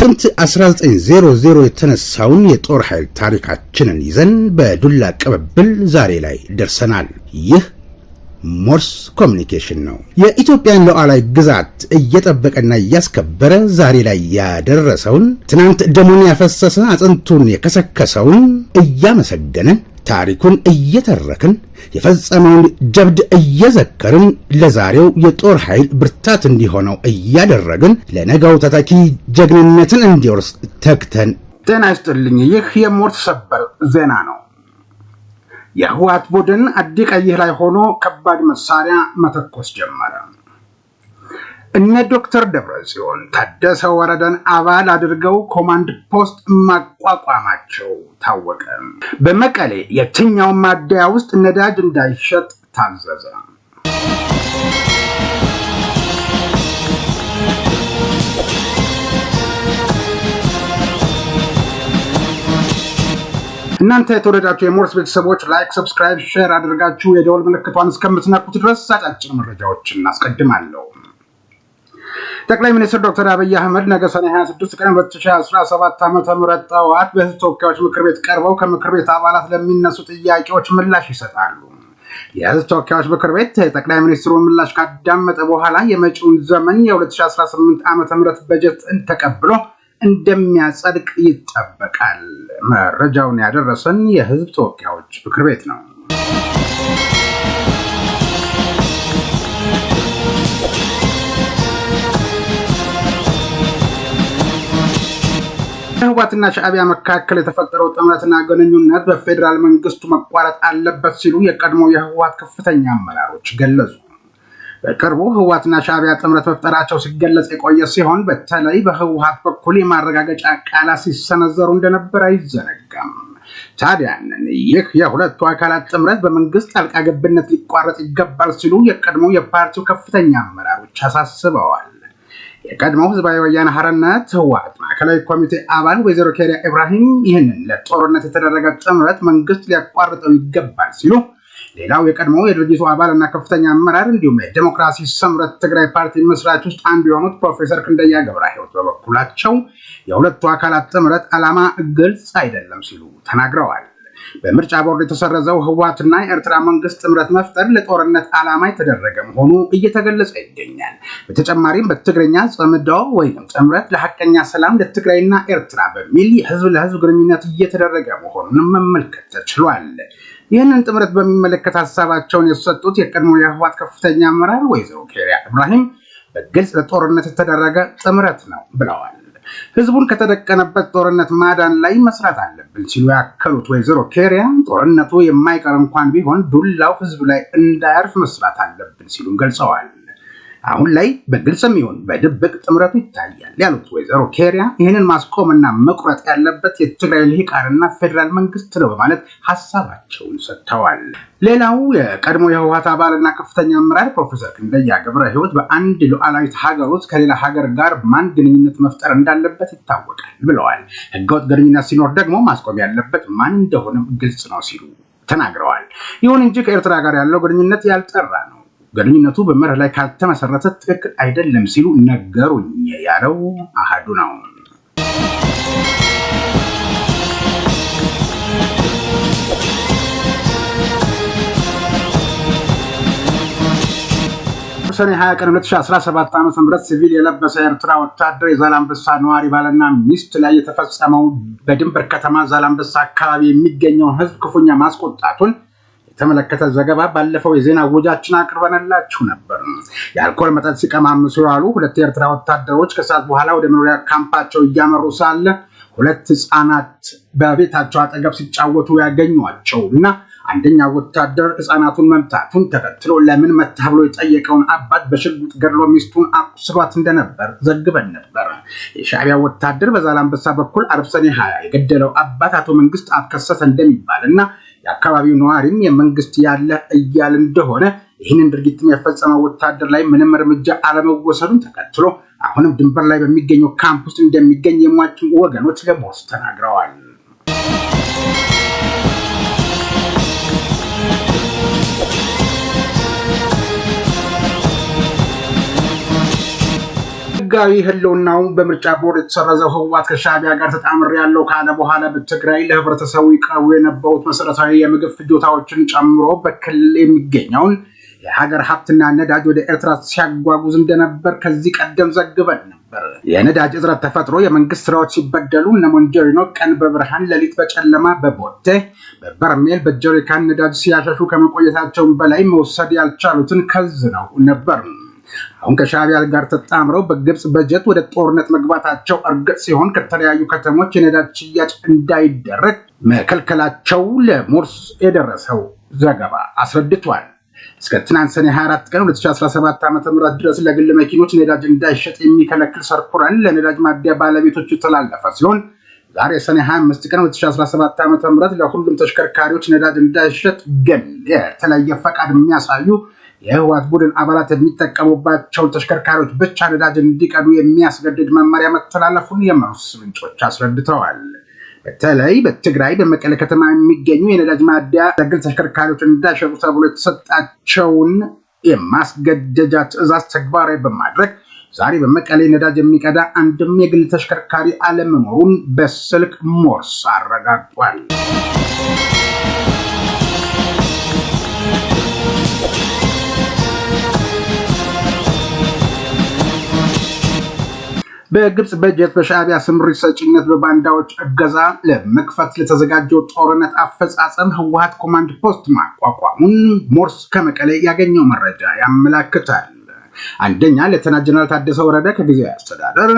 ጥቅምት 1900 የተነሳውን የጦር ኃይል ታሪካችንን ይዘን በዱላ ቅብብል ዛሬ ላይ ደርሰናል። ይህ ሞርስ ኮሙኒኬሽን ነው። የኢትዮጵያን ሉዓላዊ ግዛት እየጠበቀና እያስከበረ ዛሬ ላይ ያደረሰውን ትናንት ደሙን ያፈሰሰ አጥንቱን የከሰከሰውን እያመሰገንን ታሪኩን እየተረክን የፈጸመውን ጀብድ እየዘከርን ለዛሬው የጦር ኃይል ብርታት እንዲሆነው እያደረግን ለነገው ተተኪ ጀግንነትን እንዲወርስ ተግተን። ጤና ይስጥልኝ። ይህ የሞርስ ሰበር ዜና ነው። የህወሓት ቡድን አዲቀይህ ላይ ሆኖ ከባድ መሳሪያ መተኮስ ጀመረ። እነ ዶክተር ደብረጽዮን ታደሰ ወረደን አባል አድርገው ኮማንድ ፖስት ማቋቋማቸው ታወቀ። በመቀሌ የትኛው ማደያ ውስጥ ነዳጅ እንዳይሸጥ ታዘዘ። እናንተ የተወደዳችሁ የሞርስ ቤተሰቦች ላይክ፣ ሰብስክራይብ፣ ሼር አድርጋችሁ የደወል ምልክቷን እስከምትነኩት ድረስ አጫጭር መረጃዎችን እናስቀድማለሁ። ጠቅላይ ሚኒስትር ዶክተር አብይ አህመድ ነገ ሰኔ 26 ቀን 2017 ዓ.ም ጠዋት በህዝብ ተወካዮች ምክር ቤት ቀርበው ከምክር ቤት አባላት ለሚነሱ ጥያቄዎች ምላሽ ይሰጣሉ። የህዝብ ተወካዮች ምክር ቤት ጠቅላይ ሚኒስትሩን ምላሽ ካዳመጠ በኋላ የመጪውን ዘመን የ2018 ዓ.ም በጀት ተቀብሎ እንደሚያጸድቅ ይጠበቃል። መረጃውን ያደረሰን የህዝብ ተወካዮች ምክር ቤት ነው። በህወሓትና ሻዕቢያ መካከል የተፈጠረው ጥምረትና ግንኙነት በፌዴራል መንግስቱ መቋረጥ አለበት ሲሉ የቀድሞ የህወሓት ከፍተኛ አመራሮች ገለጹ። በቅርቡ ህወሓትና ሻዕቢያ ጥምረት መፍጠራቸው ሲገለጽ የቆየ ሲሆን በተለይ በህወሓት በኩል የማረጋገጫ ቃላት ሲሰነዘሩ እንደነበር አይዘነጋም። ታዲያ ይህ የሁለቱ አካላት ጥምረት በመንግስት ጣልቃ ገብነት ሊቋረጥ ይገባል ሲሉ የቀድሞ የፓርቲው ከፍተኛ አመራሮች አሳስበዋል። የቀድሞው ህዝባዊ ወያነ ሓርነት ህወሓት ማዕከላዊ ኮሚቴ አባል ወይዘሮ ኬሪያ ኢብራሂም ይህንን ለጦርነት የተደረገ ጥምረት መንግስት ሊያቋርጠው ይገባል ሲሉ፣ ሌላው የቀድሞው የድርጅቱ አባልና ከፍተኛ አመራር እንዲሁም የዲሞክራሲ ስምረት ትግራይ ፓርቲ መስራች ውስጥ አንዱ የሆኑት ፕሮፌሰር ክንደያ ገብረሕይወት በበኩላቸው የሁለቱ አካላት ጥምረት ዓላማ ግልጽ አይደለም ሲሉ ተናግረዋል። በምርጫ ቦርድ የተሰረዘው ህወሓትና የኤርትራ መንግስት ጥምረት መፍጠር ለጦርነት ዓላማ የተደረገ መሆኑ እየተገለጸ ይገኛል። በተጨማሪም በትግርኛ ጽምዶ ወይም ጥምረት ለሐቀኛ ሰላም ለትግራይና ኤርትራ በሚል የህዝብ ለህዝብ ግንኙነት እየተደረገ መሆኑን መመልከት ተችሏል። ይህንን ጥምረት በሚመለከት ሀሳባቸውን የሰጡት የቀድሞ የህወሓት ከፍተኛ አመራር ወይዘሮ ኬሪያ ኢብራሂም በግልጽ ለጦርነት የተደረገ ጥምረት ነው ብለዋል። ህዝቡን ከተደቀነበት ጦርነት ማዳን ላይ መስራት አለብን ሲሉ ያከሉት ወይዘሮ ኬሪያ ጦርነቱ የማይቀር እንኳን ቢሆን ዱላው ህዝብ ላይ እንዳያርፍ መስራት አለብን ሲሉ ገልጸዋል። አሁን ላይ በግልጽም ይሁን በድብቅ ጥምረቱ ይታያል ያሉት ወይዘሮ ኬሪያ ይህንን ማስቆምና መቁረጥ ያለበት የትግራይ ልሂቃንና ፌዴራል መንግስት ነው በማለት ሀሳባቸውን ሰጥተዋል። ሌላው የቀድሞ የህወሓት አባልና ከፍተኛ አመራር ፕሮፌሰር ክንደያ ገብረሕይወት በአንድ ሉዓላዊት ሀገር ውስጥ ከሌላ ሀገር ጋር ማን ግንኙነት መፍጠር እንዳለበት ይታወቃል ብለዋል። ህገወጥ ግንኙነት ሲኖር ደግሞ ማስቆም ያለበት ማን እንደሆነም ግልጽ ነው ሲሉ ተናግረዋል። ይሁን እንጂ ከኤርትራ ጋር ያለው ግንኙነት ያልጠራ ነው፣ ግንኙነቱ በመርህ ላይ ካልተመሰረተ ትክክል አይደለም ሲሉ ነገሩኝ ያለው አሃዱ ነው። ሰኔ 20 ቀን 2017 ዓ.ም ሲቪል የለበሰ ኤርትራ ወታደር የዛላምበሳ ነዋሪ ባልና ሚስት ላይ የተፈጸመው በድንበር ከተማ ዛላምበሳ አካባቢ የሚገኘውን ህዝብ ክፉኛ ማስቆጣቱን የተመለከተ ዘገባ ባለፈው የዜና ወጃችን አቅርበንላችሁ ነበር። የአልኮል መጠጥ ሲቀማምሱ ያሉ ሁለት የኤርትራ ወታደሮች ከሰዓት በኋላ ወደ መኖሪያ ካምፓቸው እያመሩ ሳለ ሁለት ህፃናት በቤታቸው አጠገብ ሲጫወቱ ያገኟቸው እና አንደኛው ወታደር ህፃናቱን መምታቱን ተከትሎ ለምን መታህ ብሎ የጠየቀውን አባት በሽጉጥ ገድሎ ሚስቱን አቁስሏት እንደነበር ዘግበን ነበር። የሻዕቢያ ወታደር በዛላምበሳ በኩል አርብ ሰኔ 20 የገደለው አባት አቶ መንግስት አብከሰተ እንደሚባልና የአካባቢው ነዋሪም የመንግስት ያለ እያለ እንደሆነ ይህንን ድርጊትም የፈጸመው ወታደር ላይ ምንም እርምጃ አለመወሰዱን ተከትሎ አሁንም ድንበር ላይ በሚገኘው ካምፕ ውስጥ እንደሚገኝ የሟች ወገኖች ለሞርስ ተናግረዋል። ህጋዊ ህልውናው በምርጫ ቦርድ የተሰረዘው ህወሓት ከሻዕቢያ ጋር ተጣምር ያለው ካለ በኋላ በትግራይ ለህብረተሰቡ ይቀርቡ የነበሩት መሰረታዊ የምግብ ፍጆታዎችን ጨምሮ በክልል የሚገኘውን የሀገር ሀብትና ነዳጅ ወደ ኤርትራ ሲያጓጉዝ እንደነበር ከዚህ ቀደም ዘግበን ነበር። የነዳጅ እጥረት ተፈጥሮ የመንግስት ስራዎች ሲበደሉ እነ ሞንጆሪኖ ቀን በብርሃን ሌሊት በጨለማ በቦቴ በበርሜል በጀሪካን ነዳጅ ሲያሸሹ ከመቆየታቸው በላይ መውሰድ ያልቻሉትን ከዝነው ነበር። አሁን ከሻዕቢያ ጋር ተጣምረው በግብጽ በጀት ወደ ጦርነት መግባታቸው እርግጥ ሲሆን ከተለያዩ ከተሞች የነዳጅ ሽያጭ እንዳይደረግ መከልከላቸው ለሞርስ የደረሰው ዘገባ አስረድቷል። እስከ ትናንት ሰኔ 24 ቀን 2017 ዓ.ም ድረስ ለግል መኪኖች ነዳጅ እንዳይሸጥ የሚከለክል ሰርኩላር ለነዳጅ ማደያ ባለቤቶች የተላለፈ ሲሆን ዛሬ ሰኔ 25 ቀን 2017 ዓ.ም ለሁሉም ተሽከርካሪዎች ነዳጅ እንዳይሸጥ ግን የተለየ ፈቃድ የሚያሳዩ የህወሓት ቡድን አባላት የሚጠቀሙባቸው ተሽከርካሪዎች ብቻ ነዳጅ እንዲቀዱ የሚያስገድድ መመሪያ መተላለፉን የመርስ ምንጮች አስረድተዋል። በተለይ በትግራይ በመቀሌ ከተማ የሚገኙ የነዳጅ ማደያ ለግል ተሽከርካሪዎች እንዳይሸጡ ተብሎ የተሰጣቸውን የማስገደጃ ትዕዛዝ ተግባራዊ በማድረግ ዛሬ በመቀሌ ነዳጅ የሚቀዳ አንድም የግል ተሽከርካሪ አለመኖሩን በስልክ ሞርስ አረጋግጧል። በግብጽ በጀት በሻዕቢያ ስምሪት ሰጪነት በባንዳዎች እገዛ ለመክፈት ለተዘጋጀው ጦርነት አፈጻጸም ህወሓት ኮማንድ ፖስት ማቋቋሙን ሞርስ ከመቀሌ ያገኘው መረጃ ያመለክታል። አንደኛ ሌተና ጀነራል ታደሰ ወረደ ከጊዜያዊ አስተዳደር፣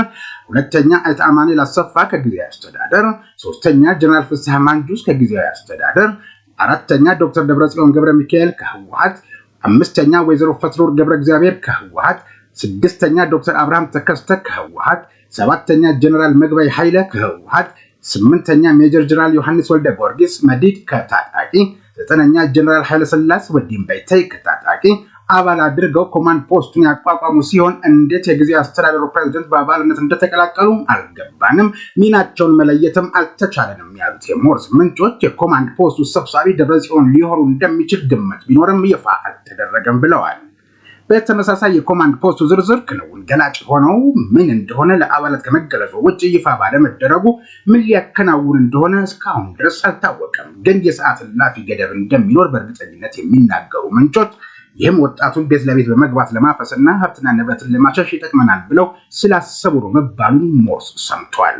ሁለተኛ አይተ አማኑኤል አሰፋ ከጊዜያዊ አስተዳደር፣ ሶስተኛ ጀነራል ፍስሐ ማንጁስ ከጊዜያዊ አስተዳደር፣ አራተኛ ዶክተር ደብረጽዮን ገብረ ሚካኤል ከህወሓት፣ አምስተኛ ወይዘሮ ፈትለወርቅ ገብረ እግዚአብሔር ከህወሓት፣ ስድስተኛ ዶክተር አብርሃም ተከስተ ከህወሓት፣ ሰባተኛ ጀነራል መግባይ ኃይለ ከህወሓት፣ ስምንተኛ ሜጀር ጀነራል ዮሐንስ ወልደ ጊዮርጊስ መዲድ ከታጣቂ፣ ዘጠነኛ ጀነራል ኃይለ ሥላሴ ወዲም በይተይ ከታጣቂ አባል አድርገው ኮማንድ ፖስቱን ያቋቋሙ ሲሆን እንዴት የጊዜ አስተዳደሩ ፕሬዝዳንት በአባልነት እንደተቀላቀሉ አልገባንም፣ ሚናቸውን መለየትም አልተቻለንም ያሉት የሞርስ ምንጮች የኮማንድ ፖስቱ ሰብሳቢ ደብረጽዮን ሊሆኑ እንደሚችል ግምት ቢኖርም ይፋ አልተደረገም ብለዋል። በተመሳሳይ የኮማንድ ፖስቱ ዝርዝር ክንውን ገላጭ ሆነው ምን እንደሆነ ለአባላት ከመገለጹ ውጭ ይፋ ባለመደረጉ ምን ሊያከናውን እንደሆነ እስካሁን ድረስ አልታወቀም። ግን የሰዓት እላፊ ገደብ እንደሚኖር በእርግጠኝነት የሚናገሩ ምንጮች ይህም ወጣቱን ቤት ለቤት በመግባት ለማፈስና ሀብትና ንብረትን ለማሸሽ ይጠቅመናል ብለው ስላሰቡ ነው መባሉን ሞርስ ሰምቷል።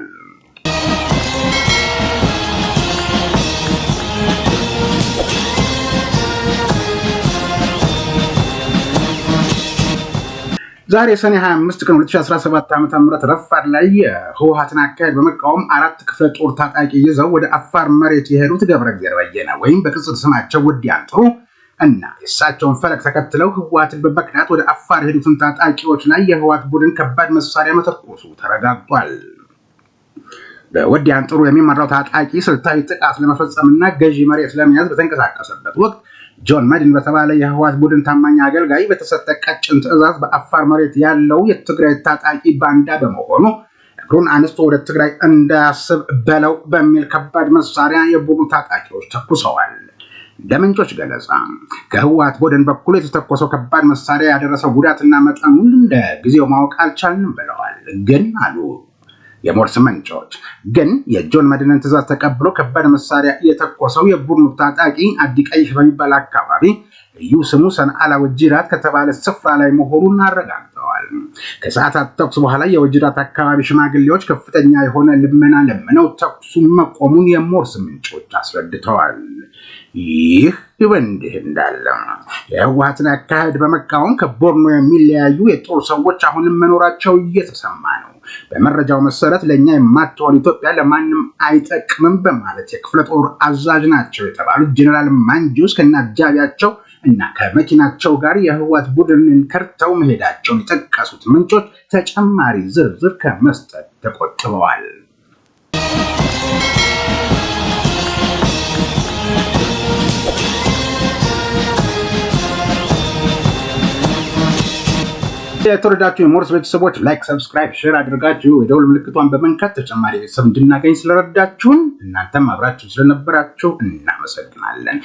ዛሬ ሰኔ 25 ቀን 2017 ዓ.ም ረፋድ ላይ የህወሓትን አካሄድ በመቃወም 4 ክፍለ ጦር ታጣቂ ይዘው ወደ አፋር መሬት የሄዱት ገብረ እግዚአብሔር በየነ ወይም በቅጽል ስማቸው ወዲያን ጥሩ እና የእሳቸውን ፈለግ ተከትለው ህወሓትን በመክዳት ወደ አፋር የሄዱትን ታጣቂዎች ላይ የህወሓት ቡድን ከባድ መሳሪያ መተኮሱ ተረጋግጧል። በወዲያን ጥሩ የሚመራው ታጣቂ ስልታዊ ጥቃት ለመፈጸምና ገዢ መሬት ለመያዝ በተንቀሳቀሰበት ወቅት ጆን መድን በተባለ የህወሓት ቡድን ታማኝ አገልጋይ በተሰጠ ቀጭን ትዕዛዝ በአፋር መሬት ያለው የትግራይ ታጣቂ ባንዳ በመሆኑ እግሩን አንስቶ ወደ ትግራይ እንዳያስብ በለው በሚል ከባድ መሳሪያ የቡድኑ ታጣቂዎች ተኩሰዋል። ለምንጮች ገለጻ ከህወሓት ቡድን በኩል የተተኮሰው ከባድ መሳሪያ ያደረሰው ጉዳትና መጠኑን ለጊዜው ማወቅ አልቻልንም ብለዋል። ግን አሉ የሞርስ ምንጮች ግን የጆን መድንን ትዕዛዝ ተቀብሎ ከባድ መሳሪያ የተኮሰው የቡድኑ ታጣቂ አዲቀይህ በሚባል አካባቢ ልዩ ስሙ ሰንዓላ ወጅራት ከተባለ ስፍራ ላይ መሆኑን አረጋግጠዋል። ከሰዓታት ተኩስ በኋላ የወጅራት አካባቢ ሽማግሌዎች ከፍተኛ የሆነ ልመና ለምነው ተኩሱን መቆሙን የሞርስ ምንጮች አስረድተዋል። ይህ በእንዲህ እንዳለ የህወሓትን አካሄድ በመቃወም ከቦርኖ የሚለያዩ የጦር ሰዎች አሁንም መኖራቸው እየተሰማ ነው። በመረጃው መሰረት ለኛ የማትሆን ኢትዮጵያ ለማንም አይጠቅምም በማለት የክፍለ ጦር አዛዥ ናቸው የተባሉት ጀነራል ማንጁስ ከነአጃቢያቸው እና ከመኪናቸው ጋር የህወሓት ቡድንን ከርተው መሄዳቸውን የጠቀሱት ምንጮች ተጨማሪ ዝርዝር ከመስጠት ተቆጥበዋል። የተወደዳችሁ የሞርስ ቤተሰቦች ላይክ፣ ሰብስክራይብ፣ ሼር አድርጋችሁ የደውል ምልክቷን በመንካት ተጨማሪ ቤተሰብ እንድናገኝ ስለረዳችሁን እናንተም አብራችሁ ስለነበራችሁ እናመሰግናለን።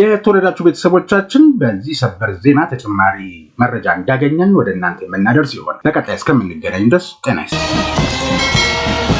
የተወደዳችሁ ቤተሰቦቻችን በዚህ ሰበር ዜና ተጨማሪ መረጃ እንዳገኘን ወደ እናንተ የምናደርስ ይሆናል። በቀጣይ እስከምንገናኝ ድረስ ጤና ይስጥልኝ።